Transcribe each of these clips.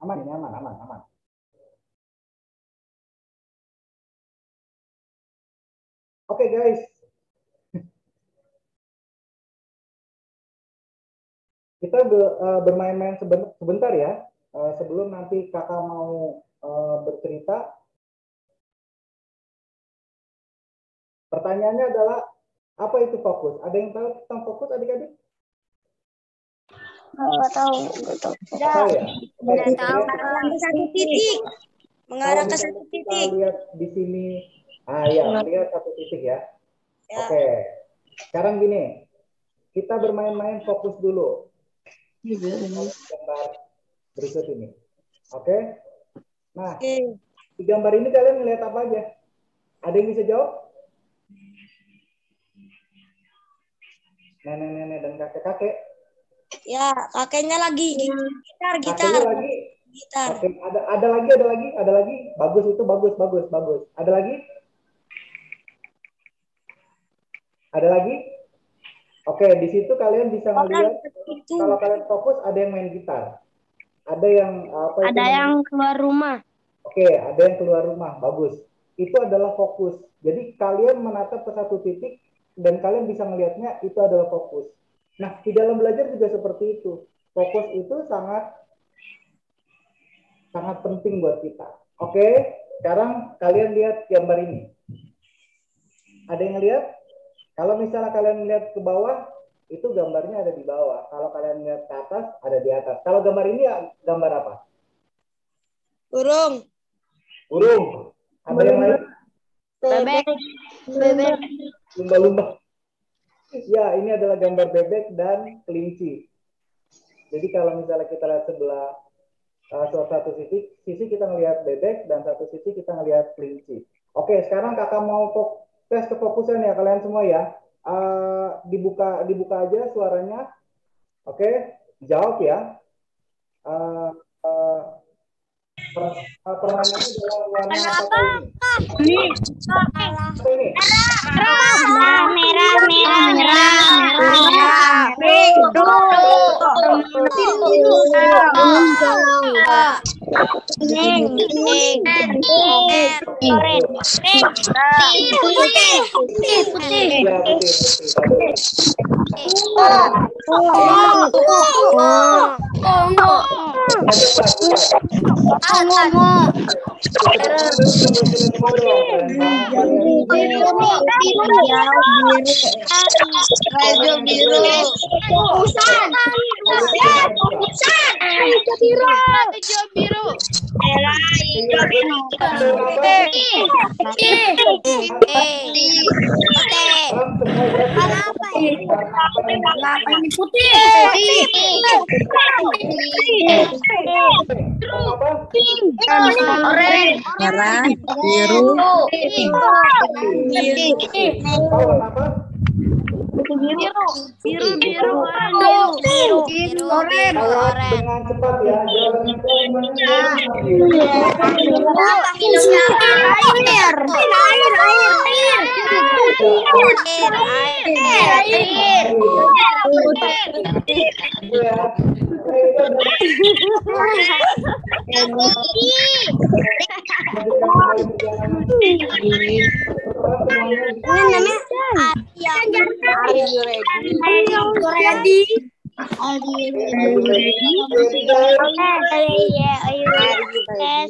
Aman ini, aman, aman, aman. Oke guys. Kita bermain-main sebentar ya. Sebelum nanti kakak mau bercerita. Pertanyaannya adalah, apa itu fokus? Ada yang tahu tentang fokus adik-adik? Nggak tahu. Nggak tahu ya? Nggak tahu. Satu titik. Mengarah ke satu Kita titik. lihat di sini. Ya, lihat satu titik ya. Oke. Sekarang gini. Kita bermain-main fokus dulu. Gambar berikut ini. Oke. Nah, di gambar ini kalian melihat apa aja? Ada yang bisa jawab? Nenek-nenek dan kakek-kakek. Ya, kakeknya lagi gitar. Kakeknya lagi gitar. Oke, ada lagi. Bagus itu, bagus. Ada lagi? Ada lagi? Oke, di situ kalian bisa melihat kalau kalian fokus ada yang main gitar. Ada yang Ada yang keluar rumah. Oke, ada yang keluar rumah. Bagus. Itu adalah fokus. Jadi kalian menatap ke satu titik dan kalian bisa melihatnya itu adalah fokus. Nah, di dalam belajar juga seperti itu. Fokus itu sangat penting buat kita. Oke, sekarang kalian lihat gambar ini. Ada yang lihat? Kalau misalnya kalian lihat ke bawah, itu gambarnya ada di bawah. Kalau kalian lihat ke atas, ada di atas. Kalau gambar ini ya gambar apa? Burung. Ada yang lain? Bebek. Lumba-lumba. Ya, ini adalah gambar bebek dan kelinci. Jadi kalau misalnya kita lihat sebelah satu sisi kita ngelihat bebek dan satu sisi kita ngelihat kelinci. Oke, sekarang kakak mau tes kefokusan ya kalian semua ya. Dibuka aja suaranya. Oke, jawab ya. Permainannya adalah warna apa ini? Merah, biru, dengan cepat ya.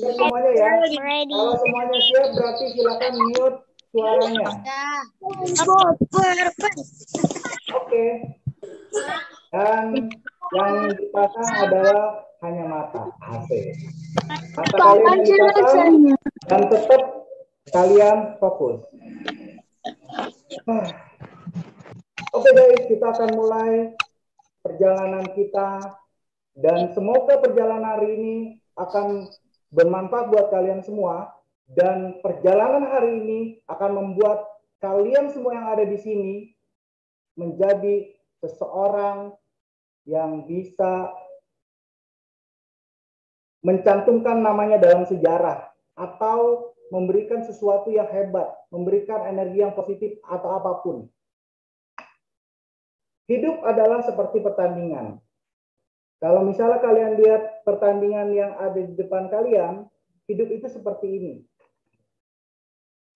Semuanya ya. Kalau semuanya siap berarti silakan mute suaranya. Oke. Dan yang dipasang adalah hanya mata. Asik. Mata kalian dipasang dan tetap kalian fokus. Oke guys, kita akan mulai perjalanan kita dan semoga perjalanan hari ini akan bermanfaat buat kalian semua dan perjalanan hari ini akan membuat kalian semua yang ada di sini menjadi seseorang yang bisa mencantumkan namanya dalam sejarah atau memberikan sesuatu yang hebat, memberikan energi yang positif atau apapun. Hidup adalah seperti pertandingan. Kalau misalnya kalian lihat pertandingan yang ada di depan kalian, hidup itu seperti ini.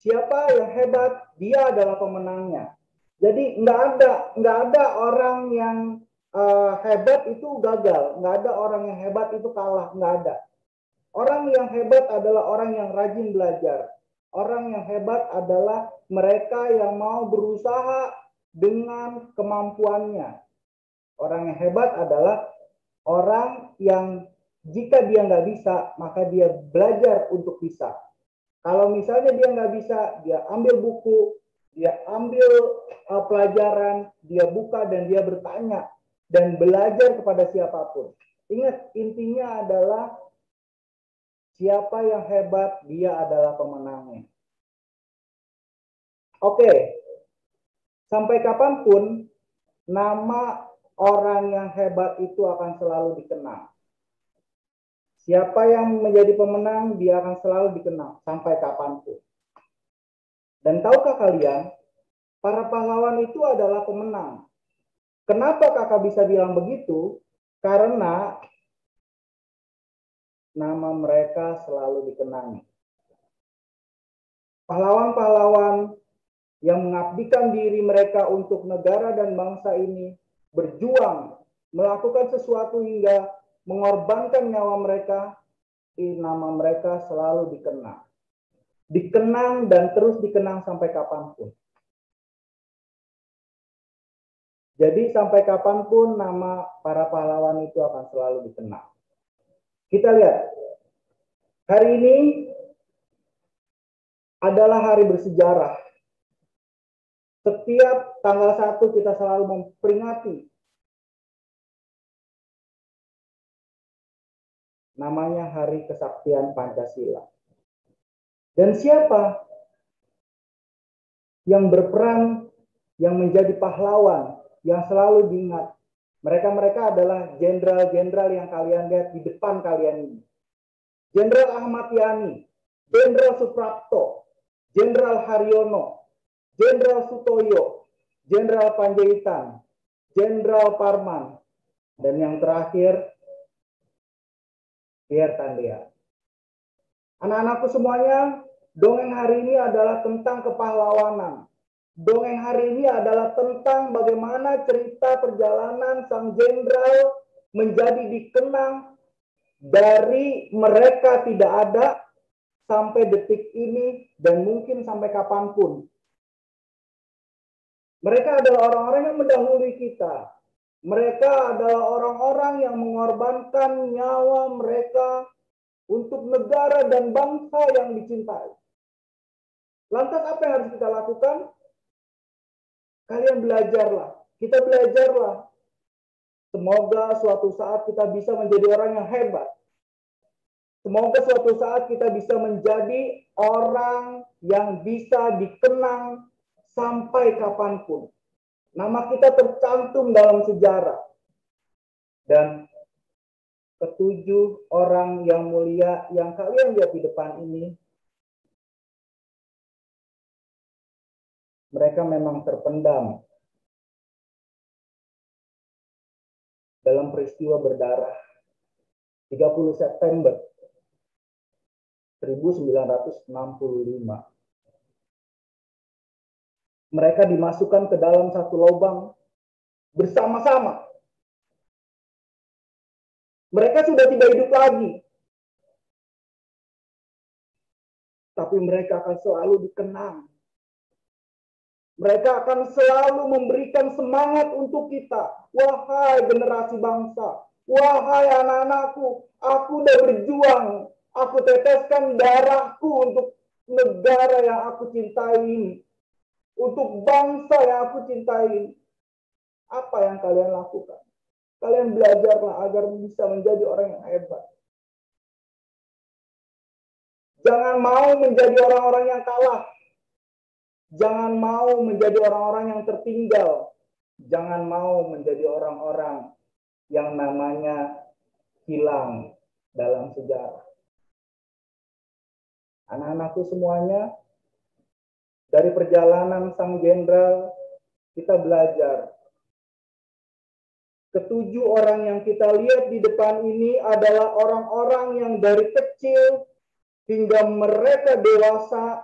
Siapa yang hebat, dia adalah pemenangnya. Jadi nggak ada orang yang hebat itu gagal, nggak ada orang yang hebat itu kalah, nggak ada. Orang yang hebat adalah orang yang rajin belajar. Orang yang hebat adalah mereka yang mau berusaha dengan kemampuannya. Orang yang hebat adalah orang yang jika dia nggak bisa, maka dia belajar untuk bisa. Kalau misalnya dia nggak bisa, dia ambil buku, dia ambil pelajaran, dia buka dan dia bertanya dan belajar kepada siapapun. Ingat, intinya adalah siapa yang hebat, dia adalah pemenangnya. Oke, sampai kapanpun nama orang yang hebat itu akan selalu dikenang. Siapa yang menjadi pemenang, dia akan selalu dikenang sampai kapanpun. Dan tahukah kalian, para pahlawan itu adalah pemenang. Kenapa kakak bisa bilang begitu? Karena nama mereka selalu dikenang. Pahlawan-pahlawan yang mengabdikan diri mereka untuk negara dan bangsa ini, berjuang, melakukan sesuatu hingga mengorbankan nyawa mereka, nama mereka selalu dikenang. Dikenang dan terus dikenang sampai kapanpun. Jadi sampai kapanpun nama para pahlawan itu akan selalu dikenang. Kita lihat, hari ini adalah hari bersejarah. Setiap tanggal 1 kita selalu memperingati namanya Hari Kesaktian Pancasila. Dan siapa yang berperan, yang menjadi pahlawan, yang selalu diingat? Mereka adalah jenderal-jenderal yang kalian lihat di depan kalian ini. Jenderal Ahmad Yani, Jenderal Suprapto, Jenderal Haryono, Jenderal Sutoyo, Jenderal Panjaitan, Jenderal Parman, dan yang terakhir Pierre Tandia. Anak-anakku semuanya, dongeng hari ini adalah tentang kepahlawanan. Dongeng hari ini adalah tentang bagaimana cerita perjalanan sang jenderal menjadi dikenang dari mereka tidak ada sampai detik ini dan mungkin sampai kapanpun. Mereka adalah orang-orang yang mendahului kita. Mereka adalah orang-orang yang mengorbankan nyawa mereka untuk negara dan bangsa yang dicintai. Lantas apa yang harus kita lakukan? Kalian belajarlah. Kita belajarlah. Semoga suatu saat kita bisa menjadi orang yang hebat. Semoga suatu saat kita bisa menjadi orang yang bisa dikenang sampai kapanpun. Nama kita tercantum dalam sejarah. Dan ketujuh orang yang mulia yang kalian lihat di depan ini, mereka memang terpendam dalam peristiwa berdarah 30 September 1965. Mereka dimasukkan ke dalam satu lubang bersama-sama. Mereka sudah tidak hidup lagi. Tapi mereka akan selalu dikenang. Mereka akan selalu memberikan semangat untuk kita. Wahai generasi bangsa, wahai anak-anakku, aku udah berjuang. Aku teteskan darahku untuk negara yang aku cintai. Untuk bangsa yang aku cintai. Apa yang kalian lakukan? Kalian belajarlah agar bisa menjadi orang yang hebat. Jangan mau menjadi orang-orang yang kalah. Jangan mau menjadi orang-orang yang tertinggal. Jangan mau menjadi orang-orang yang namanya hilang dalam sejarah. Anak-anakku semuanya, dari perjalanan sang jenderal, kita belajar Ketujuh orang yang kita lihat di depan ini adalah orang-orang yang dari kecil hingga mereka dewasa,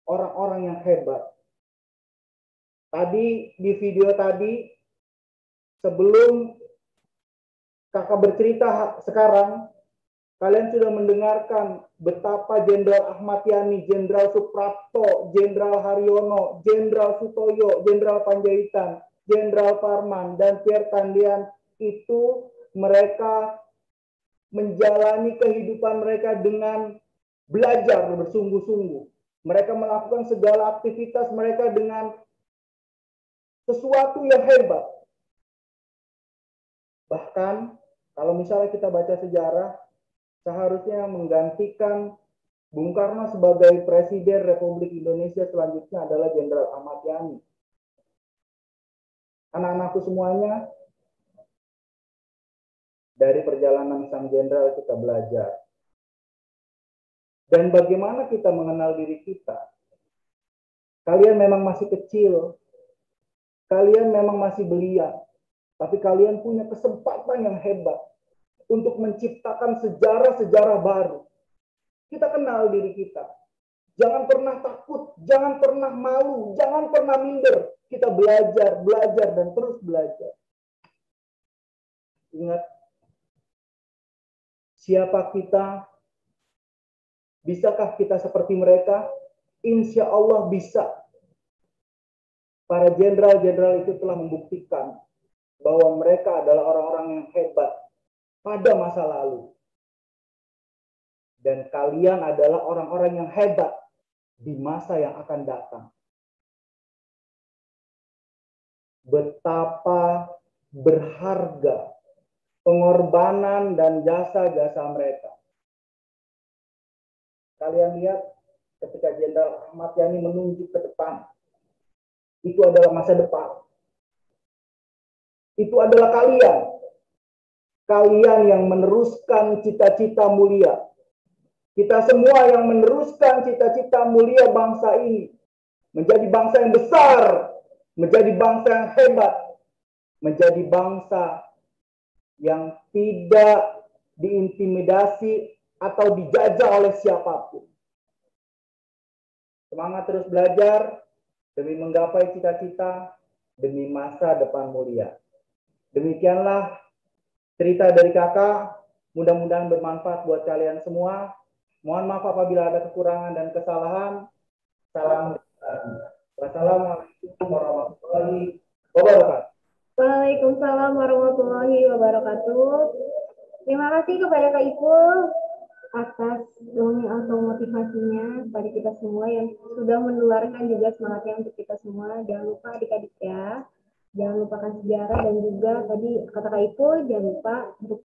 orang-orang yang hebat. Tadi di video tadi, sebelum kakak bercerita sekarang, kalian sudah mendengarkan betapa Jenderal Ahmad Yani, Jenderal Suprapto, Jenderal Haryono, Jenderal Sutoyo, Jenderal Panjaitan, Jenderal Parman, dan Pierre Tandian itu mereka menjalani kehidupan mereka dengan belajar bersungguh-sungguh. Mereka melakukan segala aktivitas mereka dengan sesuatu yang hebat. Bahkan kalau misalnya kita baca sejarah, seharusnya menggantikan Bung Karno sebagai Presiden Republik Indonesia selanjutnya adalah Jenderal Ahmad Yani. Anak-anakku semuanya, dari perjalanan sang jenderal kita belajar. Dan bagaimana kita mengenal diri kita? Kalian memang masih kecil, kalian memang masih belia, tapi kalian punya kesempatan yang hebat untuk menciptakan sejarah-sejarah baru. Kita kenal diri kita. Jangan pernah takut, jangan pernah malu, jangan pernah minder. Kita belajar, belajar, dan terus belajar. Ingat, siapa kita? Bisakah kita seperti mereka? Insya Allah bisa. Para jenderal-jenderal itu telah membuktikan bahwa mereka adalah orang-orang yang hebat pada masa lalu. Dan kalian adalah orang-orang yang hebat di masa yang akan datang. Betapa berharga pengorbanan dan jasa-jasa mereka. Kalian lihat ketika Jenderal Ahmad Yani menunjuk ke depan. Itu adalah masa depan. Itu adalah kalian. Kalian yang meneruskan cita-cita mulia. Kita semua yang meneruskan cita-cita mulia bangsa ini. Menjadi bangsa yang besar. Menjadi bangsa yang hebat. Menjadi bangsa yang tidak diintimidasi atau dijajah oleh siapapun. Semangat terus belajar demi menggapai cita-cita, demi masa depan mulia. Demikianlah cerita dari kakak. Mudah-mudahan bermanfaat buat kalian semua. Mohon maaf apabila ada kekurangan dan kesalahan. Salam. Wassalamualaikum warahmatullahi wabarakatuh. Waalaikumsalam warahmatullahi wabarakatuh. Terima kasih kepada Kak Ipul atas dongeng atau motivasinya kepada kita semua yang sudah menularkan juga semangatnya untuk kita semua. Jangan lupa adik-adik ya, jangan lupakan sejarah dan juga tadi kata Kak Ipul jangan lupa untuk